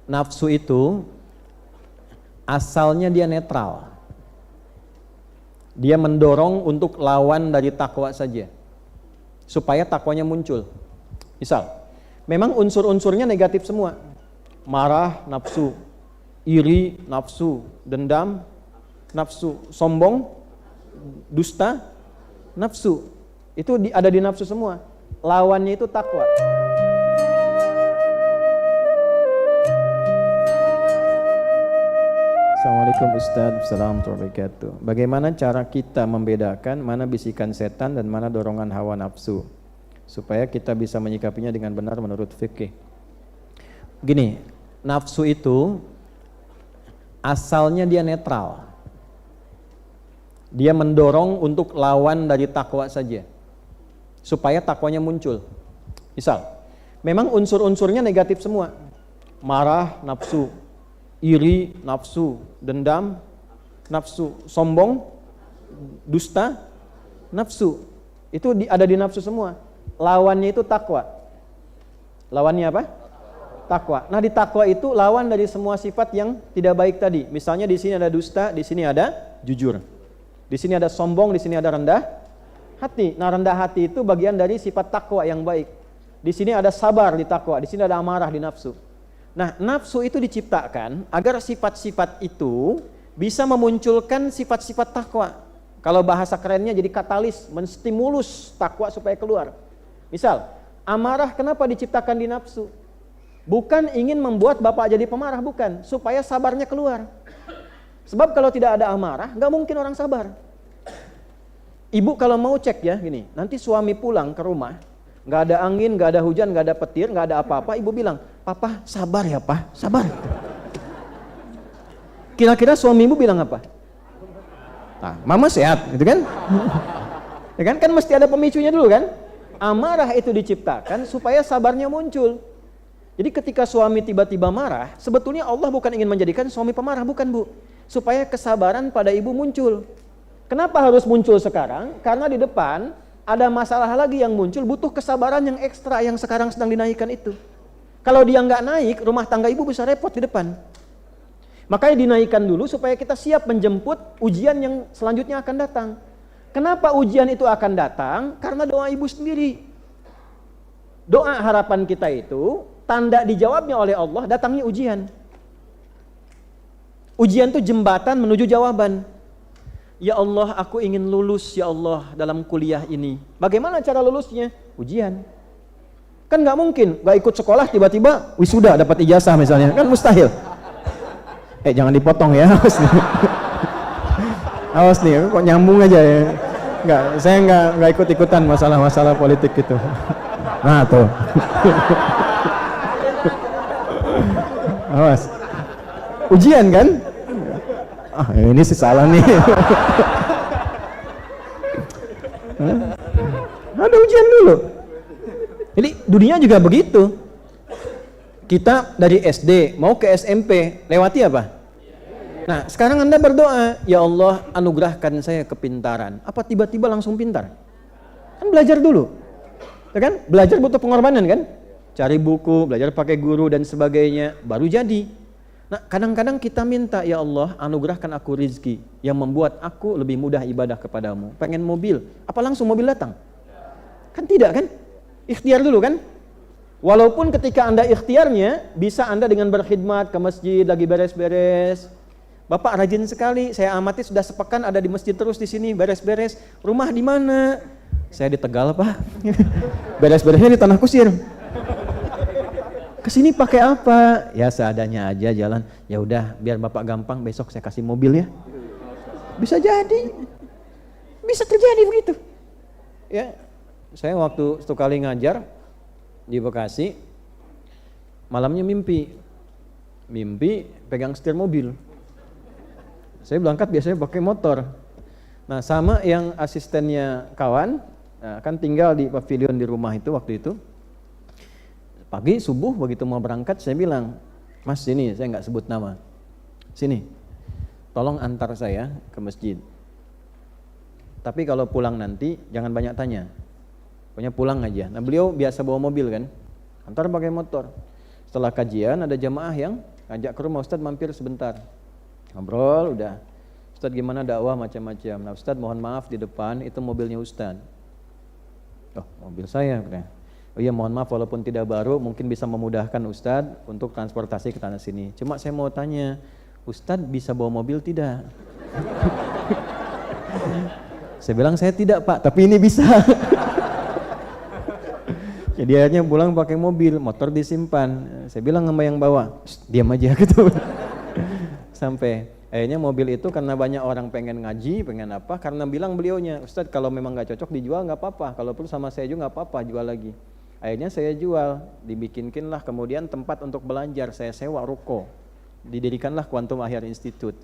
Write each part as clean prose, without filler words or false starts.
nafsu itu asalnya dia netral. Dia mendorong untuk lawan dari takwa saja, supaya takwanya muncul. Misal, memang unsur-unsurnya negatif semua. Marah, nafsu. Iri, nafsu. Dendam, nafsu. Sombong, dusta, nafsu. Itu ada di nafsu semua. Lawannya itu takwa. Assalamualaikum Ustaz, Assalamualaikum warahmatullahi wabarakatuh. Bagaimana cara kita membedakan mana bisikan setan dan mana dorongan hawa nafsu, supaya kita bisa menyikapinya dengan benar menurut fikih? Gini, nafsu itu asalnya dia netral. Dia mendorong untuk lawan dari takwa saja, supaya takwanya muncul. Misal, memang unsur-unsurnya negatif semua. Marah, nafsu. Iri, nafsu. Dendam, nafsu. Sombong, dusta, nafsu. Itu ada di nafsu semua. Lawannya itu takwa. Lawannya apa? Takwa. Nah, di takwa itu lawan dari semua sifat yang tidak baik tadi. Misalnya di sini ada dusta, di sini ada jujur. Di sini ada sombong, di sini ada rendah hati. Nah, rendah hati itu bagian dari sifat takwa yang baik. Di sini ada sabar di takwa, di sini ada amarah di nafsu. Nah, nafsu itu diciptakan agar sifat-sifat itu bisa memunculkan sifat-sifat takwa. Kalau bahasa kerennya jadi katalis, menstimulus takwa supaya keluar. Misal, amarah kenapa diciptakan di nafsu? Bukan ingin membuat bapak jadi pemarah, bukan. Supaya sabarnya keluar. Sebab kalau tidak ada amarah, nggak mungkin orang sabar. Ibu kalau mau cek ya, gini, nanti suami pulang ke rumah, nggak ada angin, nggak ada hujan, nggak ada petir, nggak ada apa-apa, ibu bilang, "Papa sabar ya, Pak, sabar." Kira-kira suami ibu bilang apa? Nah, mama sehat, gitu kan? Ya kan? Kan mesti ada pemicunya dulu kan? Amarah itu diciptakan supaya sabarnya muncul. Jadi ketika suami tiba-tiba marah, sebetulnya Allah bukan ingin menjadikan suami pemarah, bukan Bu. Supaya kesabaran pada ibu muncul. Kenapa harus muncul sekarang? Karena di depan ada masalah lagi yang muncul, butuh kesabaran yang ekstra yang sekarang sedang dinaikkan itu. Kalau dia nggak naik, rumah tangga ibu bisa repot di depan. Makanya dinaikkan dulu supaya kita siap menjemput ujian yang selanjutnya akan datang. Kenapa ujian itu akan datang? Karena doa ibu sendiri. Doa harapan kita itu, tanda dijawabnya oleh Allah, datangnya ujian. Ujian itu jembatan menuju jawaban. Ya Allah, aku ingin lulus ya Allah dalam kuliah ini. Bagaimana cara lulusnya? Ujian. Kan nggak mungkin, nggak ikut sekolah tiba-tiba wisuda dapat ijazah misalnya, kan mustahil. Jangan dipotong ya, awas nih. Awas nih, kok nyambung aja ya. Saya nggak ikut-ikutan masalah-masalah politik gitu. Nah tuh. Awas. Ujian kan? Ini sih salah nih. Ada ujian dulu. Jadi dunia juga begitu. Kita dari SD mau ke SMP, lewati apa? Nah, sekarang Anda berdoa, ya Allah anugerahkan saya kepintaran. Apa tiba-tiba langsung pintar? Kan belajar dulu. Ya kan? Belajar butuh pengorbanan kan? Cari buku, belajar pakai guru dan sebagainya, baru jadi. Nah, kadang-kadang kita minta, ya Allah anugerahkan aku rizki yang membuat aku lebih mudah ibadah kepadamu. Pengen mobil, apa langsung mobil datang? Kan tidak kan? Ikhtiar dulu kan? Walaupun ketika Anda ikhtiarnya, bisa Anda dengan berkhidmat ke masjid, lagi beres-beres. Bapak rajin sekali, saya amati sudah sepekan ada di masjid terus di sini, beres-beres. Rumah di mana? Saya di Tegal, Pak. Beres-beresnya di Tanah Kusir. Kesini pakai apa? Ya seadanya aja jalan. Ya udah, biar Bapak gampang, besok saya kasih mobil ya. Bisa jadi. Bisa terjadi begitu. Ya. Saya waktu satu kali ngajar di Bekasi, malamnya mimpi pegang setir mobil. Saya berangkat biasanya pakai motor. Nah, sama yang asistennya kawan, kan tinggal di pavilion di rumah itu waktu itu. Pagi subuh begitu mau berangkat saya bilang, "Mas sini," saya nggak sebut nama. "Sini, tolong antar saya ke masjid. Tapi kalau pulang nanti jangan banyak tanya. Pokoknya pulang aja." Nah, beliau biasa bawa mobil kan, antar pakai motor. Setelah kajian ada jamaah yang ngajak ke rumah, Ustadz mampir sebentar. Ngobrol udah. Ustadz gimana dakwah macam-macam. Nah Ustadz mohon maaf di depan itu mobilnya Ustadz. Oh mobil saya. Oh iya mohon maaf walaupun tidak baru mungkin bisa memudahkan Ustadz untuk transportasi ke tanah sini. Cuma saya mau tanya, Ustadz bisa bawa mobil tidak? Saya bilang saya tidak Pak, tapi ini bisa. Jadi akhirnya pulang pakai mobil, motor disimpan. Saya bilang sama yang bawa, diam aja gitu. Sampai akhirnya mobil itu karena banyak orang pengen ngaji, pengen apa, karena bilang beliaunya, Ustadz kalau memang nggak cocok dijual nggak apa-apa, kalau perlu sama saya juga nggak apa-apa, jual lagi. Akhirnya saya jual, dibikinkinlah kemudian tempat untuk belajar, saya sewa ruko, didirikanlah Quantum Ahyar Institute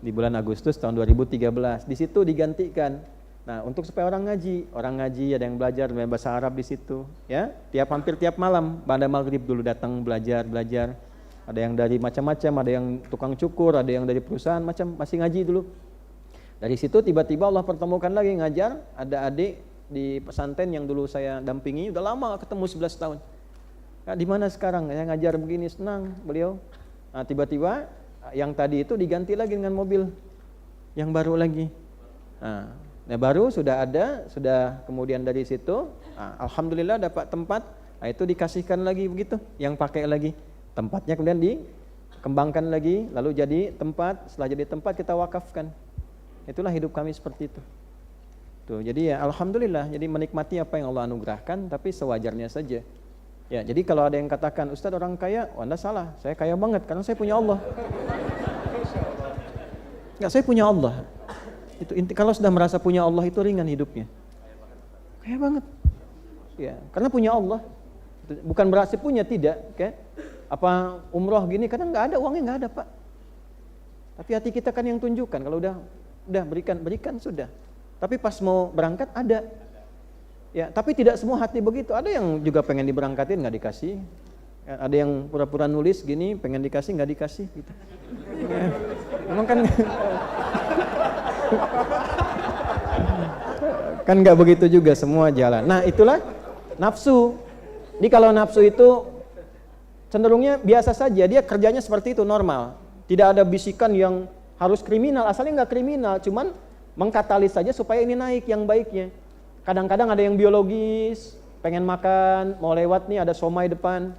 di bulan Agustus tahun 2013. Di situ digantikan. Nah untuk supaya orang ngaji ada yang belajar bahasa Arab di situ, ya hampir tiap malam pada maghrib dulu datang belajar. Ada yang dari macam-macam, ada yang tukang cukur, ada yang dari perusahaan macam, masih ngaji dulu. Dari situ tiba-tiba Allah pertemukan lagi ngajar, ada adik di pesantren yang dulu saya dampingi, udah lama ketemu 11 tahun. Nah, di mana sekarang? Saya ngajar begini, senang beliau. Nah, tiba-tiba yang tadi itu diganti lagi dengan mobil yang baru lagi. Nah, baru sudah ada, sudah kemudian dari situ, alhamdulillah dapat tempat, nah, itu dikasihkan lagi begitu, yang pakai lagi. Tempatnya kemudian dikembangkan lagi, lalu jadi tempat, setelah jadi tempat kita wakafkan. Itulah hidup kami seperti itu. Tuh, jadi ya alhamdulillah, jadi menikmati apa yang Allah anugerahkan, tapi sewajarnya saja. Ya, jadi kalau ada yang katakan, Ustadz orang kaya, oh Anda salah, saya kaya banget karena saya punya Allah. Enggak, saya punya Allah. Itu inti, kalau sudah merasa punya Allah itu ringan hidupnya. Kaya banget. Ya, karena punya Allah. Bukan berarti punya, tidak, kan? Apa umroh gini kadang nggak ada uangnya, nggak ada Pak. Tapi hati kita kan yang tunjukkan. Kalau udah berikan sudah. Tapi pas mau berangkat ada. Ya, tapi tidak semua hati begitu. Ada yang juga pengen diberangkatin nggak dikasih. Ada yang pura-pura nulis gini pengen dikasih nggak dikasih gitu. Ya, memang kan kan nggak begitu juga semua jalan. Nah itulah nafsu. Jadi kalau nafsu itu cenderungnya biasa saja, dia kerjanya seperti itu normal. Tidak ada bisikan yang harus kriminal, asalnya nggak kriminal, cuman mengkatalis saja supaya ini naik yang baiknya. Kadang-kadang ada yang biologis, pengen makan, mau lewat nih ada somai depan,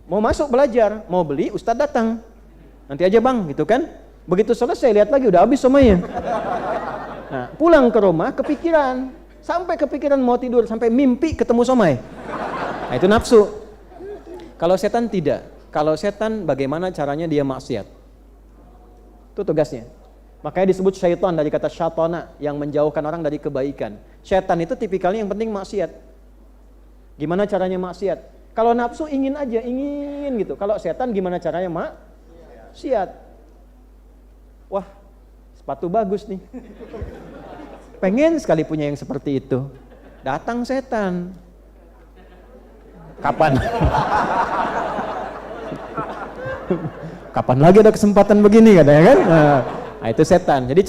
mau masuk belajar, mau beli, Ustadz datang, nanti aja bang, gitu kan? Begitu selesai lihat lagi udah habis somainya. Nah pulang ke rumah kepikiran, sampai kepikiran mau tidur, sampai mimpi ketemu somai. Nah itu nafsu. Kalau setan tidak. Kalau setan bagaimana caranya dia maksiat. Itu tugasnya. Makanya disebut syaitan dari kata syatona yang menjauhkan orang dari kebaikan. Setan itu tipikalnya yang penting maksiat. Gimana caranya maksiat? Kalau nafsu ingin aja, ingin gitu. Kalau setan gimana caranya maksiat? Wah, sepatu bagus nih. Pengen sekali punya yang seperti itu. Datang setan. Kapan? Kapan lagi ada kesempatan begini katanya kan? Nah, itu setan. Jadi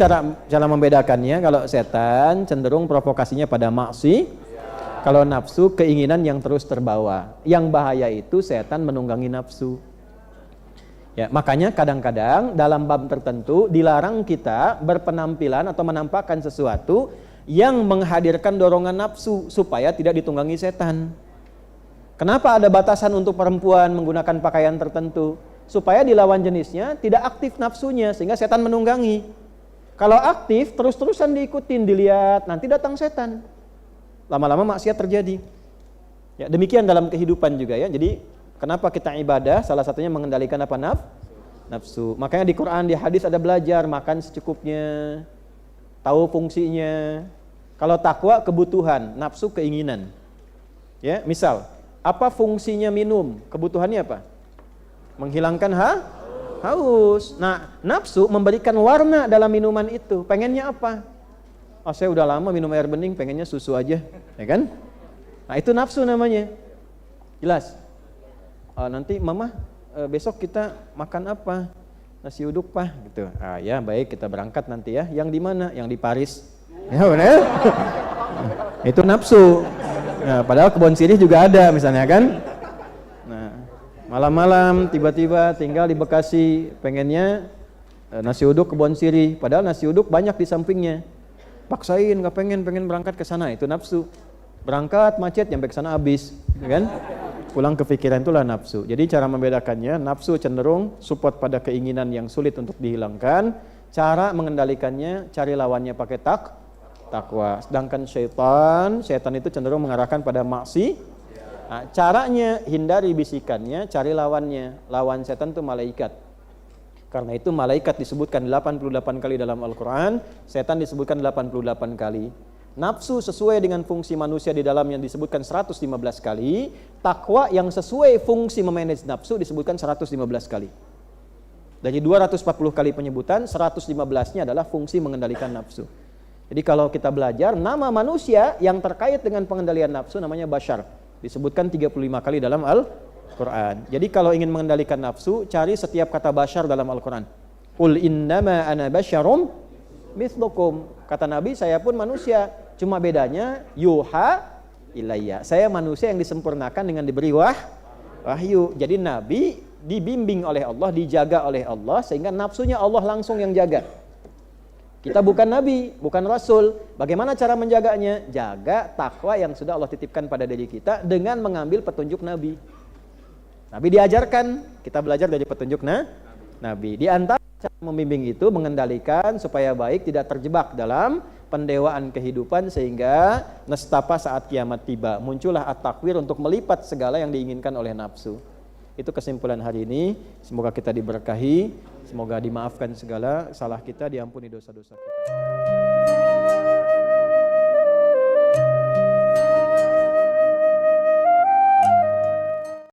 cara membedakannya, kalau setan cenderung provokasinya pada maksi, kalau nafsu keinginan yang terus terbawa. Yang bahaya itu setan menunggangi nafsu. Ya, makanya kadang-kadang dalam bab tertentu dilarang kita berpenampilan atau menampakkan sesuatu yang menghadirkan dorongan nafsu supaya tidak ditunggangi setan. Kenapa ada batasan untuk perempuan menggunakan pakaian tertentu? Supaya di lawan jenisnya tidak aktif nafsunya sehingga setan menunggangi. Kalau aktif terus-terusan diikutin, dilihat, nanti datang setan. Lama-lama maksiat terjadi. Ya, demikian dalam kehidupan juga ya. Jadi kenapa kita ibadah? Salah satunya mengendalikan apa? Nafsu. Makanya di Quran, di hadis ada belajar makan secukupnya, tahu fungsinya. Kalau takwa kebutuhan, nafsu keinginan. Ya, misal apa fungsinya minum? Kebutuhannya apa? Menghilangkan haus. Nah, nafsu memberikan warna dalam minuman itu. Pengennya apa? Oh, saya udah lama minum air bening, pengennya susu aja, ya kan? Nah, itu nafsu namanya. Jelas? Nanti mama besok kita makan apa? Nasi uduk Pak, gitu. Ya baik, kita berangkat nanti ya. Yang di mana? Yang di Paris. Ya benar? Itu nafsu. Nah, padahal kebun sirih juga ada misalnya kan. Nah, Malam-malam tiba-tiba tinggal di Bekasi, pengennya nasi uduk kebon sirih, padahal nasi uduk banyak di sampingnya. Paksain, nggak pengen berangkat ke sana, itu nafsu. Berangkat macet, nyampe ke sana habis, kan? Pulang kepikiran, itulah nafsu. Jadi cara membedakannya, nafsu cenderung support pada keinginan yang sulit untuk dihilangkan. Cara mengendalikannya, cari lawannya pakai takwa. Sedangkan syaitan itu cenderung mengarahkan pada maksi. Nah, caranya hindari bisikannya, cari lawannya. Lawan setan itu malaikat. Karena itu malaikat disebutkan 88 kali dalam Al-Quran, setan disebutkan 88 kali. Nafsu sesuai dengan fungsi manusia di dalamnya disebutkan 115 kali. Takwa yang sesuai fungsi memanage nafsu disebutkan 115 kali. Dari 240 kali penyebutan, 115-nya adalah fungsi mengendalikan nafsu. Jadi kalau kita belajar, nama manusia yang terkait dengan pengendalian nafsu namanya Bashar. Disebutkan 35 kali dalam Al-Quran. Jadi kalau ingin mengendalikan nafsu, cari setiap kata Bashar dalam Al-Quran. Qul innama ana basyarum mithlukum. Kata Nabi, saya pun manusia, cuma bedanya yuha ilayya. Saya manusia yang disempurnakan dengan diberi wahyu. Jadi Nabi dibimbing oleh Allah, dijaga oleh Allah, sehingga nafsunya Allah langsung yang jaga. Kita bukan Nabi, bukan Rasul. Bagaimana cara menjaganya? Jaga takwa yang sudah Allah titipkan pada diri kita dengan mengambil petunjuk Nabi. Nabi diajarkan, kita belajar dari petunjuk Nabi. Di antara cara membimbing itu mengendalikan supaya baik, tidak terjebak dalam pendewaan kehidupan sehingga nestapa saat kiamat tiba. Muncullah at-takwir untuk melipat segala yang diinginkan oleh nafsu. Itu kesimpulan hari ini. Semoga kita diberkahi, semoga dimaafkan segala salah kita, diampuni dosa-dosa kita.